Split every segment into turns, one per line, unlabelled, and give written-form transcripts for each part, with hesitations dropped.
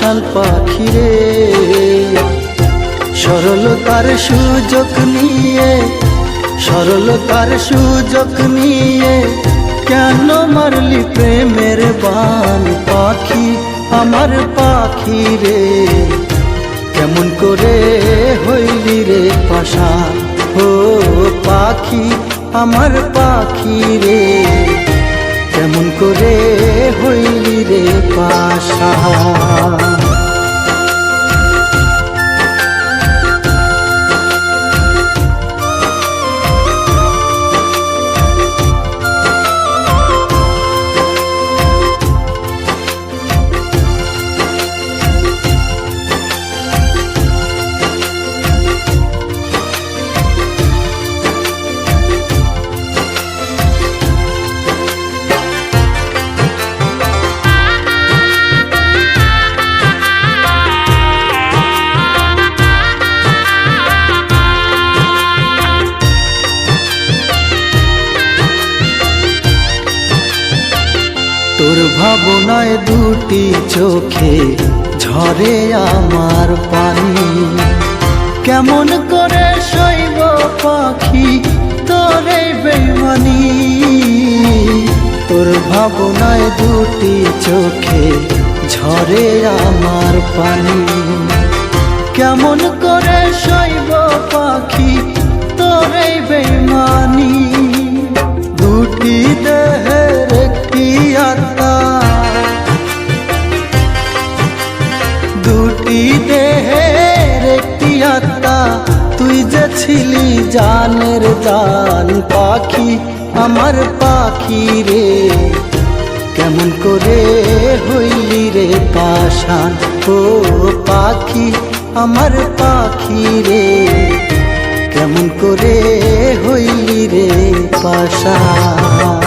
পাষাণ পাখি রে। সরলতার সুযোগ নিয়ে, সরলতার সুযোগ নিয়ে কেন মারলি প্রেমের বান পাখি আমার পাখি রে। কেমন করে হইলি রে পাষাণ ও পাখি আমার পাখি রে। কেমন করে হইলি রে পাষাণ। তোর ভাবনায় দুটি চোখে ঝরে আমার পানি। কেমন করে সইব পাখি তোরে বেইমানি। তোর ভাবনায় দুটি চোখে ঝরে আমার পানি। কেমন করে সইব পাখি তোরে বেইমানি। দুটি দেহের একটি আত্মা, দুটি দেহের একটি আত্মা, তুই যে ছিলি জানের জান পাখি আমার পাখি রে। কেমন করে হইলি রে পাষাণ ও পাখি আমার পাখি রে। কেমন করে হইলি রে পাষাণ।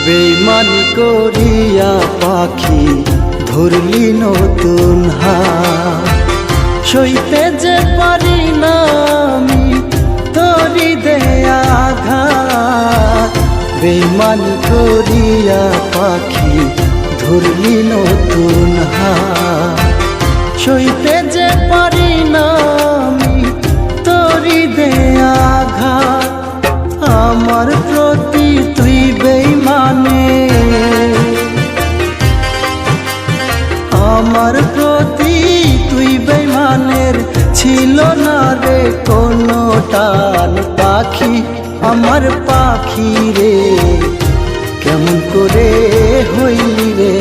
বেইমানি করিয়া পাখি ধরলি নতুন হাত। সইতে যে পারি না আমি তোরি দেয়া আঘাত। বেইমানি করিয়া পাখি ধরলি নতুন হাত। সইতে যে পারি না আমি তোরি দেয়া আঘাত। আমার প্রতি তুই বেইমানে, আমার প্রতি তুই বেইমানের ছিল না রে কোনো টান পাখি আমার পাখি রে। কেমন করে হইলি রে